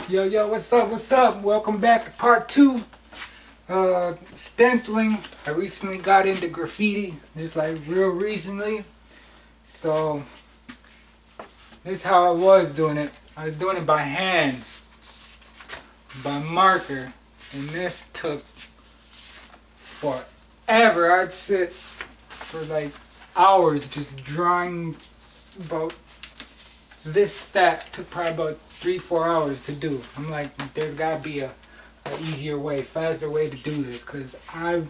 Yo, what's up? Welcome back to part 2. Stenciling. I recently got into graffiti, just like real recently. So, this is how I was doing it. I was doing it by hand, by marker, and this took forever. I'd sit for like hours just drawing about this stack. Took probably about 3-4 hours to do. I'm like, there's gotta be a easier way, faster way to do this, because I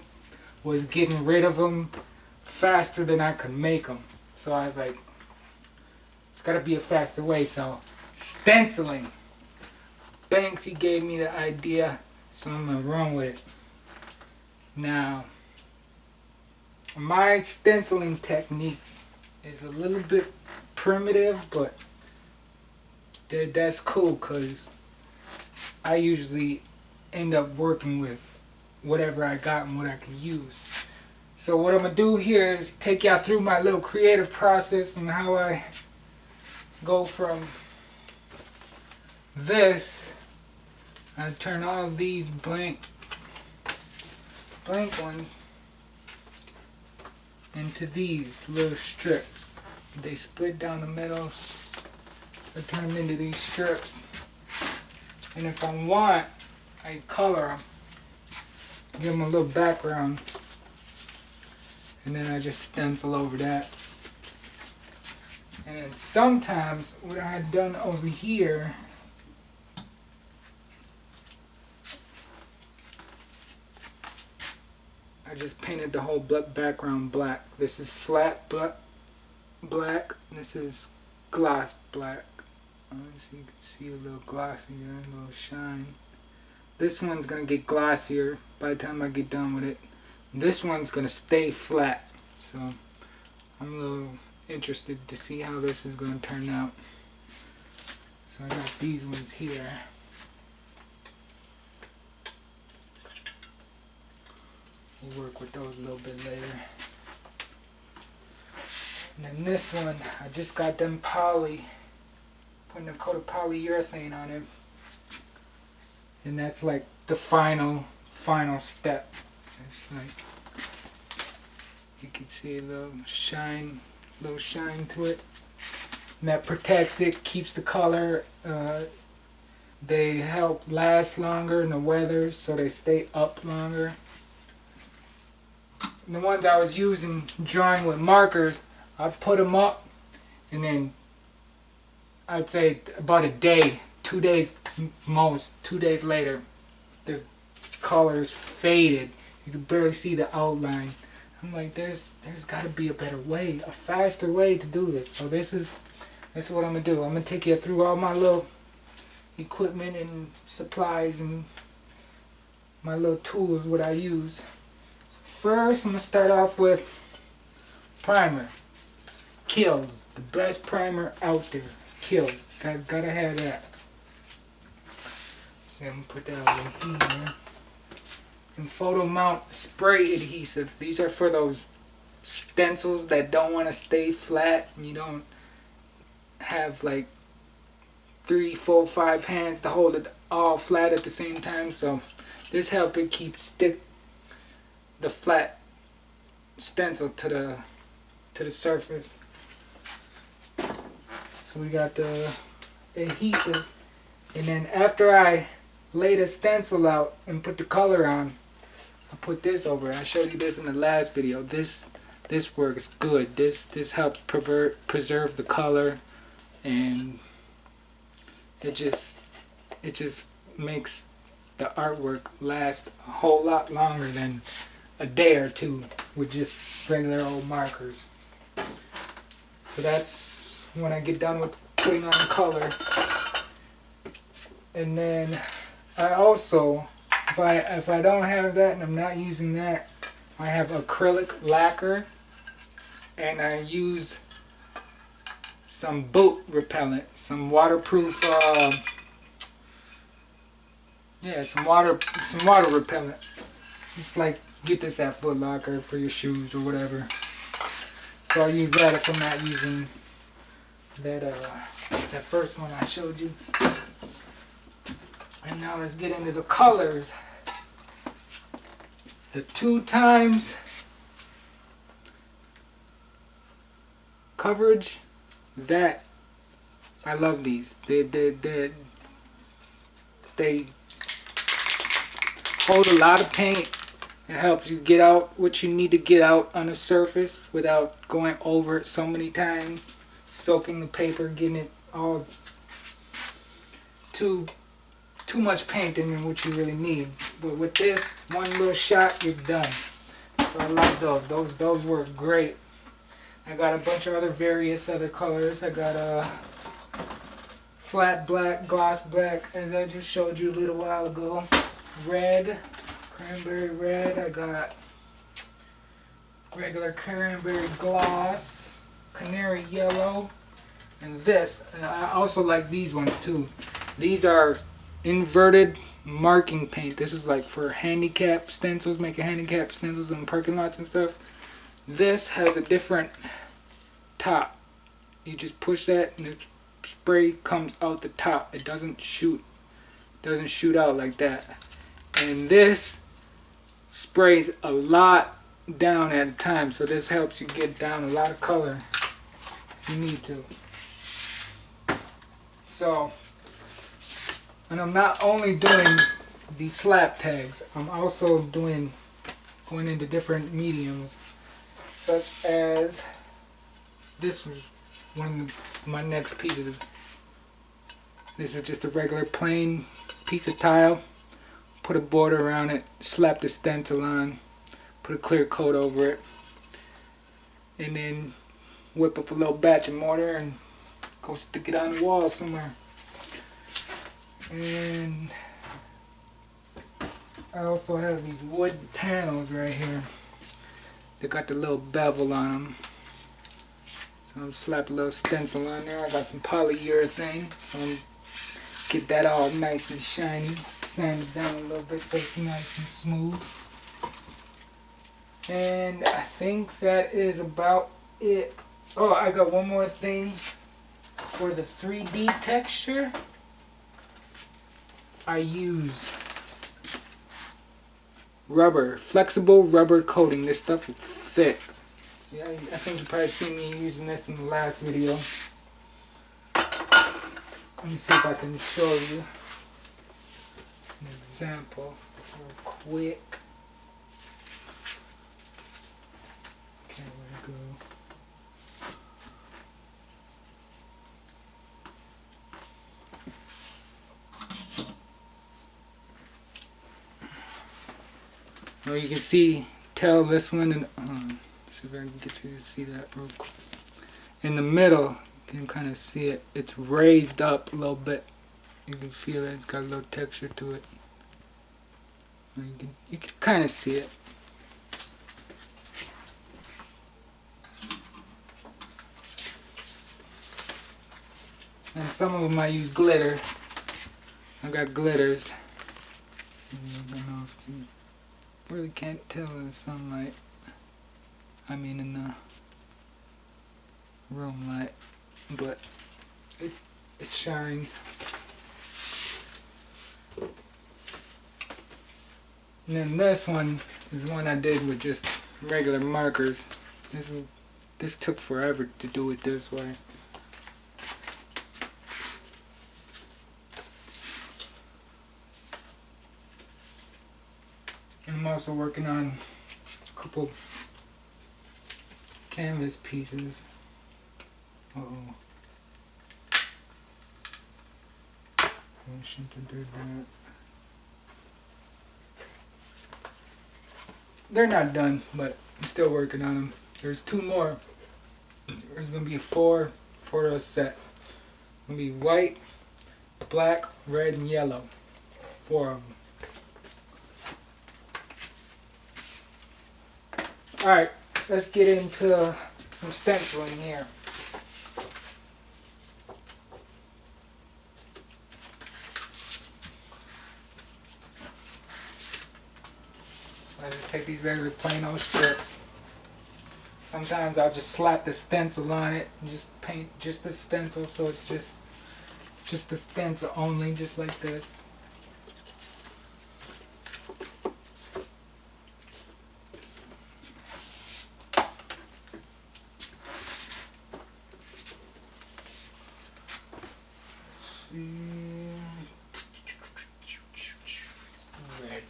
was getting rid of them faster than I could make them. So I was like, it's gotta be a faster way. So stenciling. Banksy gave me the idea, so I'm gonna run with it. Now, my stenciling technique is a little bit primitive, but that's cool because I usually end up working with whatever I got and what I can use. So what I'm going to do here is take y'all through my little creative process and how I go from this. I turn all of these blank ones into these little strips. They split down the middle. I turn them into these strips. And if I want, I color them. Give them a little background. And then I just stencil over that. And then sometimes what I had done over here, I just painted the whole background black. This is flat black. This is gloss black. So you can see a little glossy there, a little shine. This one's gonna get glossier by the time I get done with it. This one's gonna stay flat. So I'm a little interested to see how this is gonna turn out. So I got these ones here. We'll work with those a little bit later. And then this one, I just got them putting a coat of polyurethane on it. And that's like the final step. It's like, you can see a little shine to it. And that protects it, keeps the color. They help last longer in the weather, so they stay up longer. And the ones I was using, drawing with markers, I put them up, and then I'd say about a day, 2 days most, 2 days later, the colors faded. You could barely see the outline. I'm like, there's got to be a better way, a faster way to do this. So this is what I'm gonna do. I'm gonna take you through all my little equipment and supplies and my little tools, what I use. So first, I'm gonna start off with primer. Kills, the best primer out there. Kills, gotta have that. So I'm gonna put that over here. And photo mount spray adhesive. These are for those stencils that don't want to stay flat. And you don't have like 3, 4, 5 hands to hold it all flat at the same time. So this helps it keep the flat stencil to the surface. So we got the adhesive, and then after I lay the stencil out and put the color on, I put this over it. I showed you this in the last video. This works good. This helps preserve the color, and it just makes the artwork last a whole lot longer than a day or two with just regular old markers. So that's when I get done with putting on the color. And then I also, if I don't have that and I'm not using that, I have acrylic lacquer, and I use some boat repellent, some waterproof, some water repellent. It's like, get this at Foot Locker for your shoes or whatever. So I use that if I'm not using that first one I showed you. And now let's get into the colors. The 2 times coverage, that I love these. They hold a lot of paint. It helps you get out what you need to get out on the surface without going over it so many times, soaking the paper, getting it all too much paint than what you really need. But with this one little shot, you're done. So I love those. Those work great. I got a bunch of various other colors. I got a flat black, gloss black, as I just showed you a little while ago. Red, cranberry red. I got regular cranberry gloss, canary yellow, and this. And I also like these ones too. These are inverted marking paint. This is like for handicap stencils, making handicap stencils in parking lots and stuff. This has a different top. You just push that and the spray comes out the top. It doesn't shoot out like that. And this sprays a lot down at a time, so this helps you get down a lot of color if you need to. So, and I'm not only doing the slap tags, I'm also going into different mediums, such as this one of my next pieces. This is just a regular plain piece of tile. Put a border around it, slap the stencil on, put a clear coat over it, and then whip up a little batch of mortar and go stick it on the wall somewhere. And I also have these wood panels right here. They got the little bevel on them. So I'm slap a little stencil on there. I got some polyurethane, so I'm get that all nice and shiny. Sand it down a little bit so it's nice and smooth. And I think that is about it. Oh, I got one more thing for the 3D texture. I use rubber, flexible rubber coating. This stuff is thick. Yeah, I think you probably seen me using this in the last video. Let me see if I can show you an example real quick. Okay, where'd it go? Well, you can tell this one, and see if I can get you to see that real quick. In the middle, you can kind of see it. It's raised up a little bit. You can feel it. It's got a little texture to it. You can kind of see it. And some of them I use glitter. I got glitters. So I don't know if you really can't tell in the sunlight. I mean in the room light, but it shines. And then this one is one I did with just regular markers. This took forever to do it this way. And I'm also working on a couple canvas pieces. Uh-oh. I shouldn't have did that. They're not done, but I'm still working on them. There's 2 more. There's going to be a 4 photo set. It's going to be white, black, red, and yellow. 4 of them. Alright, let's get into some stenciling here. I just take these regular plain old strips. Sometimes I'll just slap the stencil on it and just paint just the stencil, so it's just the stencil only, just like this. Red.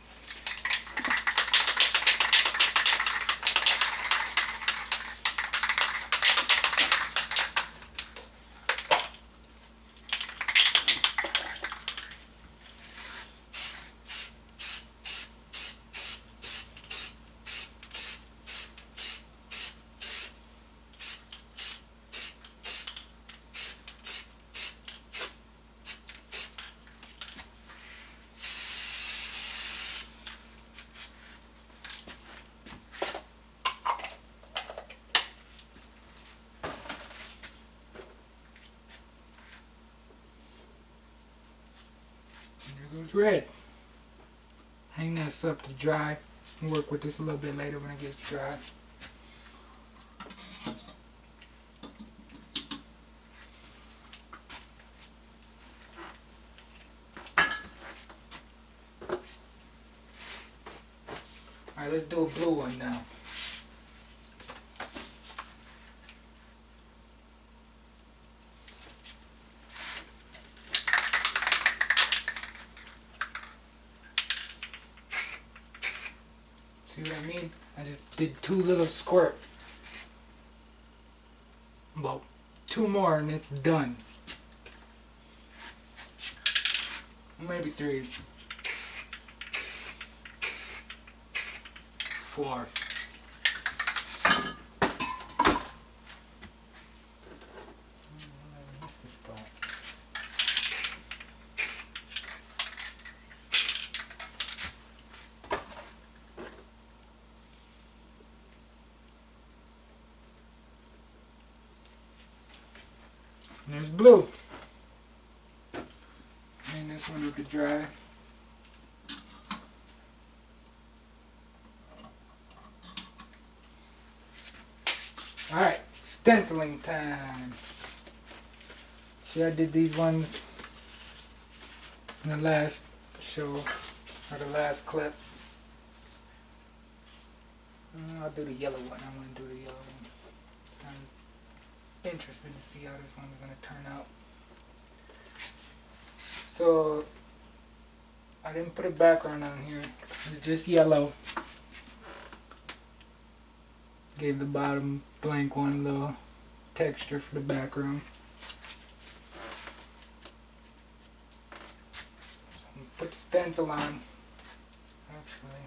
There goes red. Hang this up to dry. We'll work with this a little bit later when it gets dry. Alright, let's do a blue one now. See what I mean? I just did 2 little squirts. About 2 more and it's done. Maybe 3. 4. I missed this spot. There's blue. And this one will be dry. Alright, stenciling time. See, I did these ones in the last show, or the last clip. I'll do the yellow one. I want to do the yellow one. I'm interested to see how this one's going to turn out. So, I didn't put a background on here. It's just yellow. Gave the bottom blank one little texture for the background. So I'm gonna put the stencil on. Actually,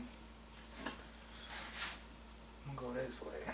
I'm gonna go this way.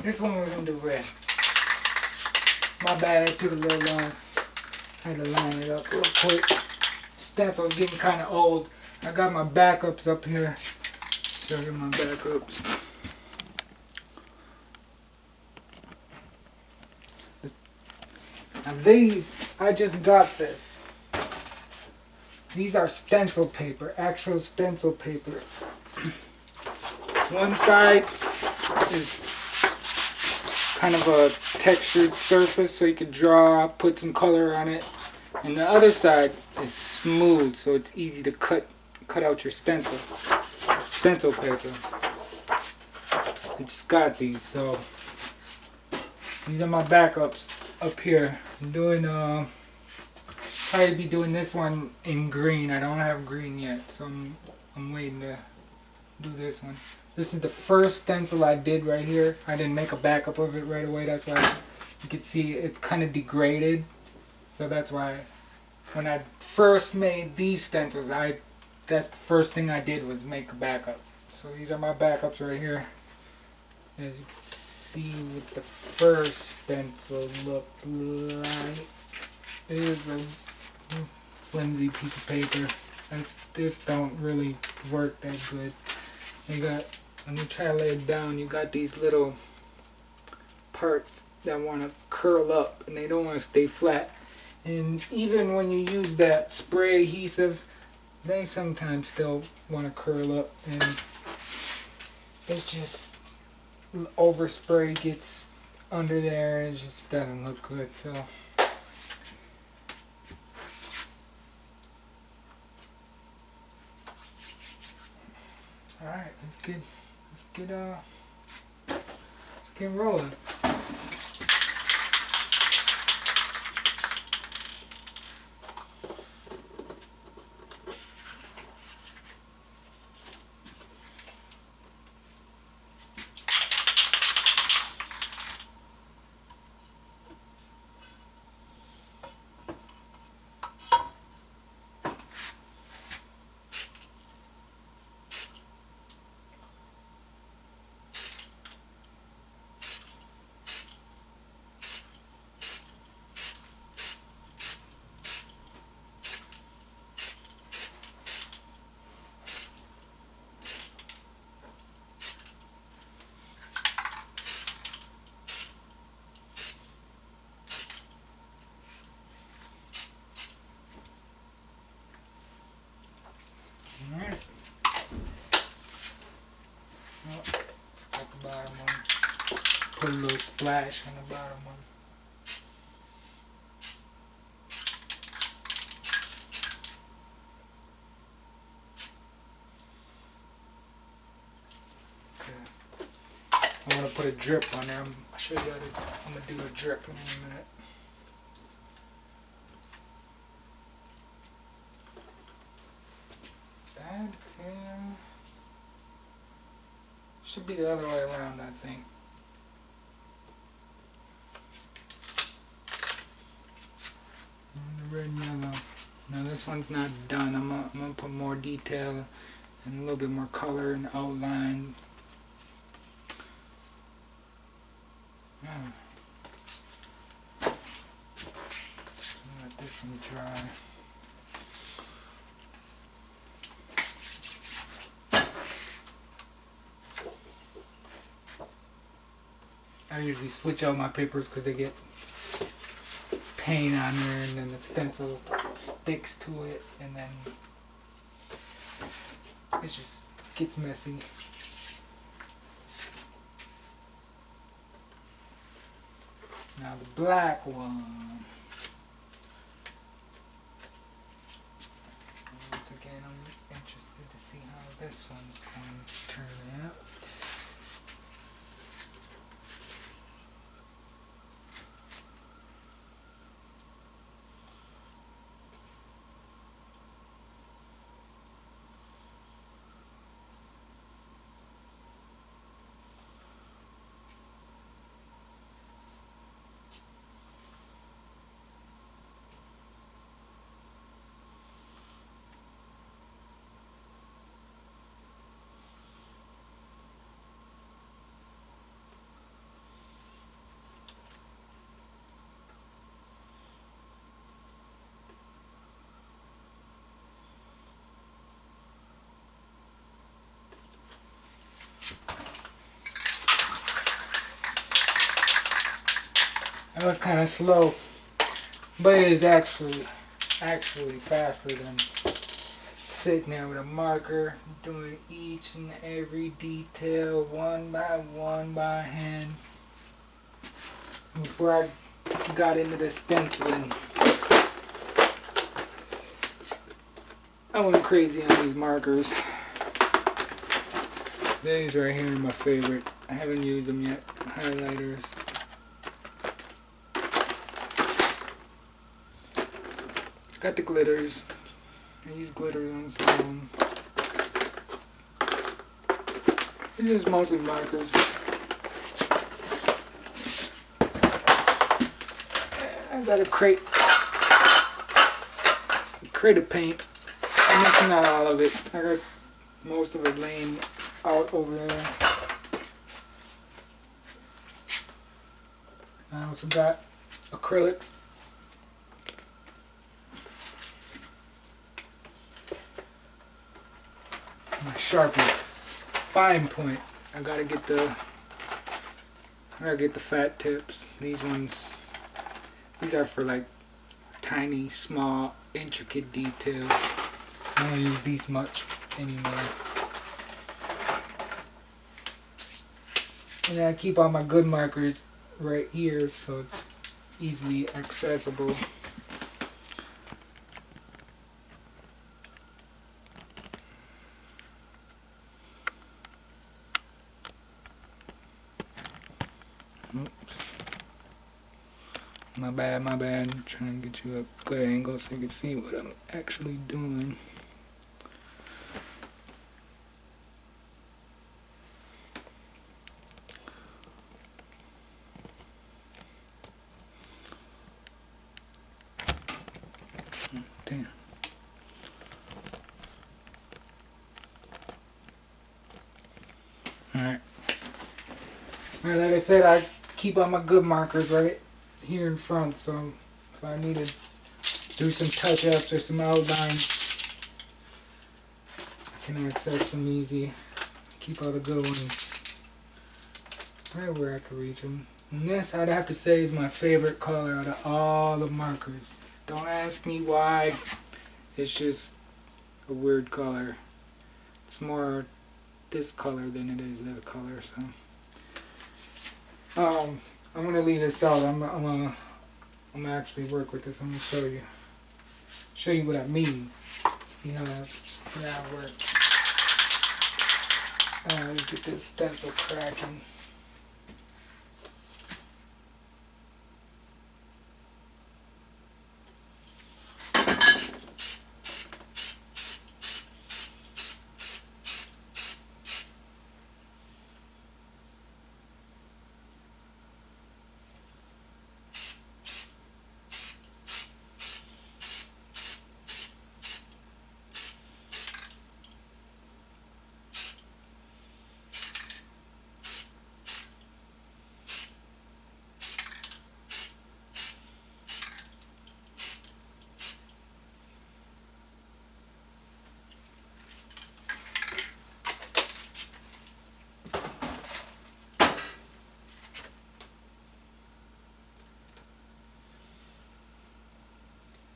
This one we're going to do red. My bad, it took a little long. I had to line it up real quick. Stencil's getting kind of old. I got my backups up here. Show you my backups. Now these, I just got this. These are stencil paper, actual stencil paper. One side is kind of a textured surface so you can draw, put some color on it. And the other side is smooth so it's easy to cut out your stencil paper. I just got these, so these are my backups up here. I'm doing probably be doing this one in green. I don't have green yet, so I'm I'm waiting to do this one. This is the first stencil I did right here. I didn't make a backup of it right away. That's why you can see it's kind of degraded. So that's why when I first made these stencils, that's the first thing I did was make a backup. So these are my backups right here. As you can see what the first stencil looked like. It is a flimsy piece of paper. This don't really work that good. When you try to lay it down, you got these little parts that want to curl up and they don't want to stay flat. And even when you use that spray adhesive, they sometimes still want to curl up, and it's just overspray gets under there. It just doesn't look good. So alright, let's get rolling. Alright. Oh, forgot the bottom one. Put a little splash on the bottom one. Okay. I want to put a drip on there. I'll show you how I'm going to do a drip in a minute. Should be the other way around, I think. And the red and yellow. Now this one's not done. I'm gonna put more detail and a little bit more color and outline. Let this one dry. I usually switch out my papers because they get paint on there, and then the stencil sticks to it, and then it just gets messy. Now the black one. Once again, I'm interested to see how this one's going to turn out. That was kind of slow, but it is actually faster than sitting there with a marker, doing each and every detail one by hand. Before I got into the stenciling, I went crazy on these markers. These right here are my favorite. I haven't used them yet. Highlighters. Got the glitters. I use glitters on some. This is mostly markers. I got a crate of paint. I'm missing out all of it. I got most of it laying out over there. I also got acrylics. My Sharpies, fine point. I gotta get the fat tips. These are for like tiny, small, intricate detail. I don't use these much anymore. And then I keep all my good markers right here so it's easily accessible. Oops. My bad. I'm trying to get you a good angle so you can see what I'm actually doing. Damn. Alright, like I said, I keep all my good markers right here in front, so if I need to do some touch-ups or some outlines, I can access them easy. Keep all the good ones right where I can reach them. And this, I'd have to say, is my favorite color out of all the markers. Don't ask me why. It's just a weird color. It's more this color than it is that color, so I'm gonna leave this out. I'm gonna actually work with this. I'm gonna show you what I mean. See how it works. Let's get this stencil cracking.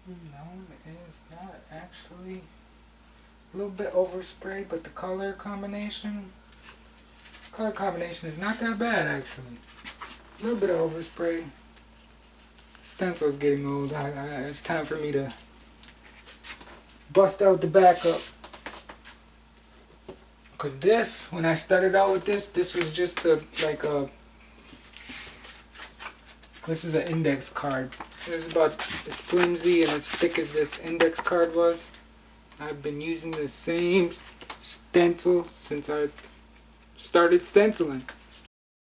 No, it's not actually. A little bit overspray, but the color combination is not that bad actually. A little bit of overspray. Stencil's getting old. It's time for me to bust out the backup. Cause this, when I started out with this was just this is an index card. It's about as flimsy and as thick as this index card was. I've been using the same stencil since I started stenciling.